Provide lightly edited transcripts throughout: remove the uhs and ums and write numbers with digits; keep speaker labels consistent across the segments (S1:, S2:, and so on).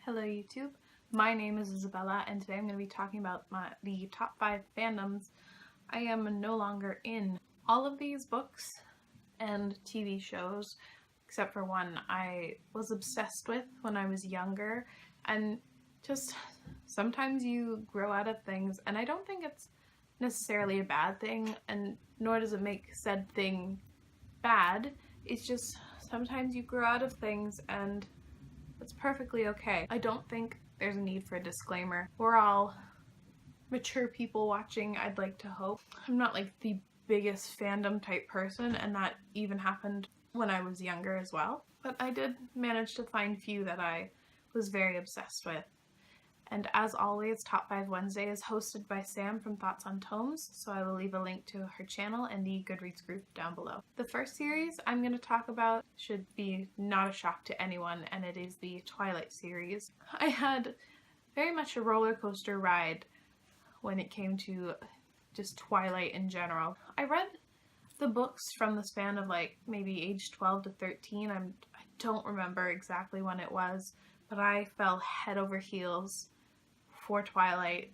S1: Hello YouTube, my name is Isabella and today I'm going to be talking about the top 5 fandoms I am no longer in. All of these books and TV shows, except for one, I was obsessed with when I was younger, and just sometimes you grow out of things, and I don't think it's necessarily a bad thing, and nor does it make said thing bad. It's just sometimes you grow out of things and it's perfectly okay. I don't think there's a need for a disclaimer. We're all mature people watching, I'd like to hope. I'm not like the biggest fandom type person, and that even happened when I was younger as well. But I did manage to find a few that I was very obsessed with. And as always, Top 5 Wednesday is hosted by Sam from Thoughts on Tomes, so I will leave a link to her channel and the Goodreads group down below. The first series I'm going to talk about should be not a shock to anyone, and it is the Twilight series. I had very much a roller coaster ride when it came to just Twilight in general. I read the books from the span of like maybe age 12 to 13. I don't remember exactly when it was, but I fell head over heels for Twilight,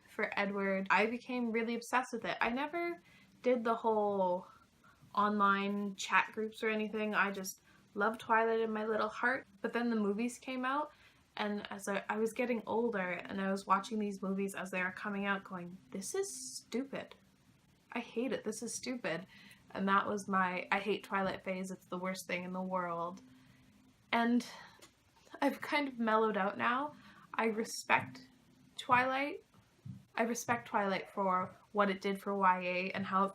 S1: for Edward. I became really obsessed with it. I never did the whole online chat groups or anything. I just loved Twilight in my little heart. But then the movies came out, and as I was getting older and I was watching these movies as they were coming out going, this is stupid. I hate it. This is stupid. And that was my I hate Twilight phase. It's the worst thing in the world. And I've kind of mellowed out now. I respect Twilight. I respect Twilight for what it did for YA and how it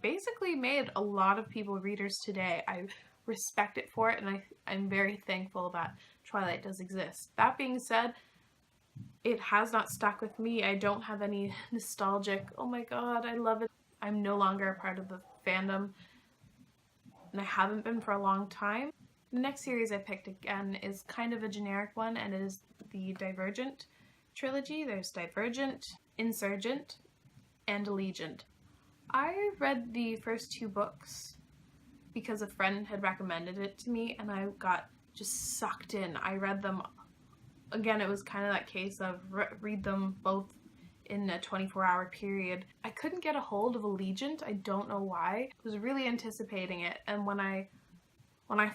S1: basically made a lot of people readers today. I respect it for it, and I'm very thankful that Twilight does exist. That being said, it has not stuck with me. I don't have any nostalgic, oh my god, I love it. I'm no longer a part of the fandom, and I haven't been for a long time. The next series I picked again is kind of a generic one, and it is the Divergent trilogy. There's Divergent, Insurgent, and Allegiant. I read the first two books because a friend had recommended it to me, and I got just sucked in. I read them, again, it was kind of that case of read them both in a 24-hour period. I couldn't get a hold of Allegiant. I don't know why. I was really anticipating it, and when I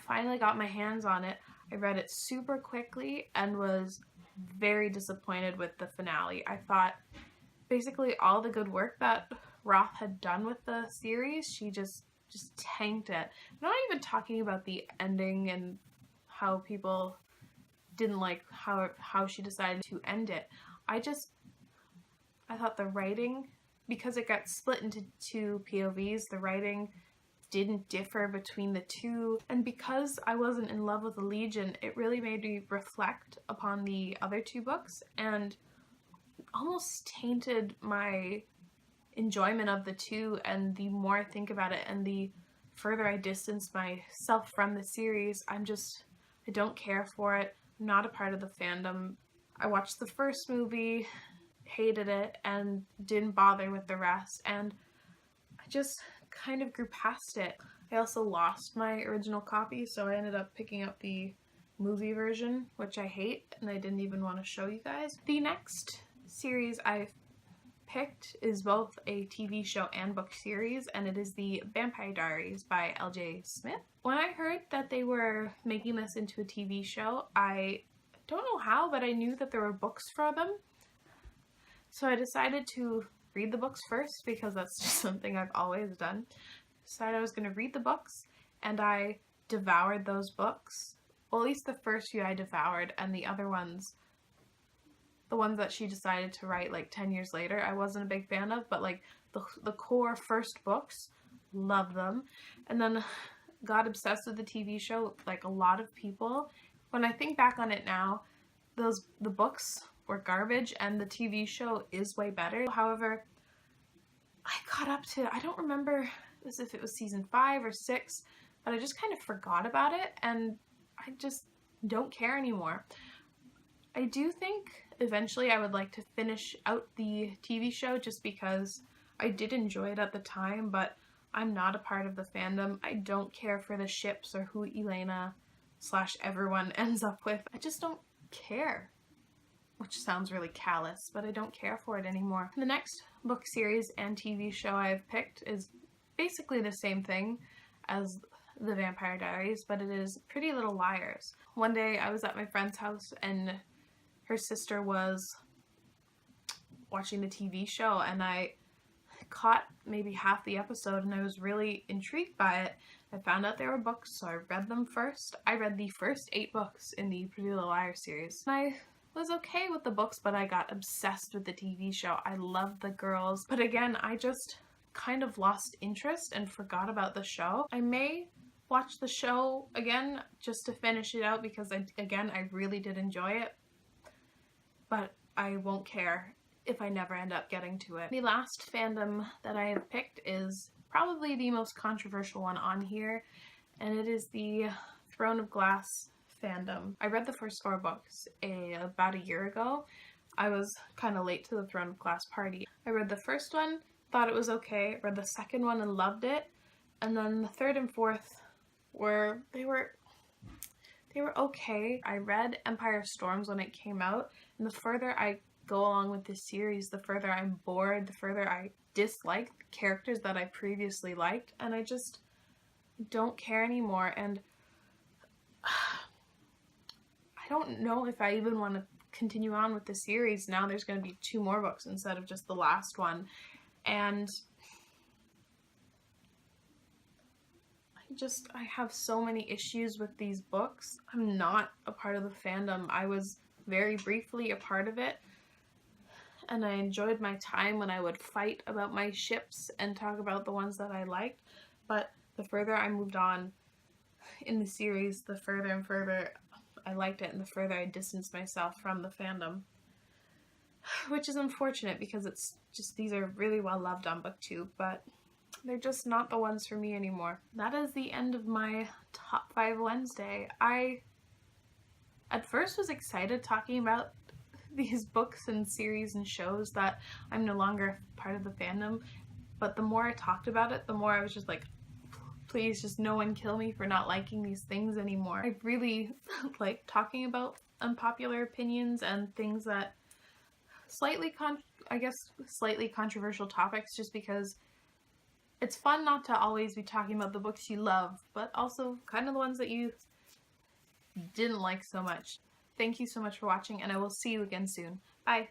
S1: finally got my hands on it, I read it super quickly and was very disappointed with the finale. I thought basically all the good work that Roth had done with the series, she just tanked it. I'm not even talking about the ending and how people didn't like how she decided to end it. I thought the writing, because it got split into two POVs, the writing didn't differ between the two, and because I wasn't in love with Allegiant, it really made me reflect upon the other two books and almost tainted my enjoyment of the two. And the more I think about it and the further I distance myself from the series, I don't care for it. I'm not a part of the fandom. I watched the first movie, hated it, and didn't bother with the rest, and I just kind of grew past it. I also lost my original copy, so I ended up picking up the movie version, which I hate, and I didn't even want to show you guys. The next series I've picked is both a TV show and book series, and it is the Vampire Diaries by L.J. Smith. When I heard that they were making this into a TV show, I don't know how, but I knew that there were books for them. So I decided to read the books first, because that's just something I've always done. Decided I was going to read the books, and I devoured those books. Well, at least the first few I devoured, and the other ones, the ones that she decided to write like 10 years later, I wasn't a big fan of, but like the core first books, love them. And then got obsessed with the TV show like a lot of people. When I think back on it now, the books were garbage and the TV show is way better. However, I got up to, I don't remember if it was season 5 or 6, but I just kind of forgot about it, and I just don't care anymore. I do think eventually I would like to finish out the TV show, just because I did enjoy it at the time, but I'm not a part of the fandom. I don't care for the ships or who Elena / everyone ends up with. I just don't care. Which sounds really callous, but I don't care for it anymore. The next book series and TV show I've picked is basically the same thing as The Vampire Diaries, but it is Pretty Little Liars. One day I was at my friend's house and her sister was watching the TV show, and I caught maybe half the episode and I was really intrigued by it. I found out there were books, so I read them first. I read the first 8 books in the Pretty Little Liars series. And I was okay with the books, but I got obsessed with the TV show. I loved the girls. But again, I just kind of lost interest and forgot about the show. I may watch the show again just to finish it out because, I really did enjoy it. But I won't care if I never end up getting to it. The last fandom that I have picked is probably the most controversial one on here, and it is the Throne of Glass fandom. I read the first 4 books about a year ago. I was kind of late to the Throne of Glass party. I read the first one, thought it was okay, read the second one and loved it, and then the third and fourth were okay. I read Empire Storms when it came out, and the further I go along with this series, the further I'm bored, the further I dislike the characters that I previously liked, and I just don't care anymore. And I don't know if I even want to continue on with the series. Now there's going to be 2 more books instead of just the last one, and I have so many issues with these books. I'm not a part of the fandom. I was very briefly a part of it, and I enjoyed my time when I would fight about my ships and talk about the ones that I liked, but the further I moved on in the series, the further and further I liked it and the further I distanced myself from the fandom. Which is unfortunate because it's just, these are really well loved on BookTube, but they're just not the ones for me anymore. That is the end of my Top 5 Wednesday. I at first was excited talking about these books and series and shows that I'm no longer part of the fandom, but the more I talked about it, the more I was just like, please just no one kill me for not liking these things anymore. I really like talking about unpopular opinions and things that slightly controversial topics, just because it's fun not to always be talking about the books you love, but also kind of the ones that you didn't like so much. Thank you so much for watching, and I will see you again soon. Bye!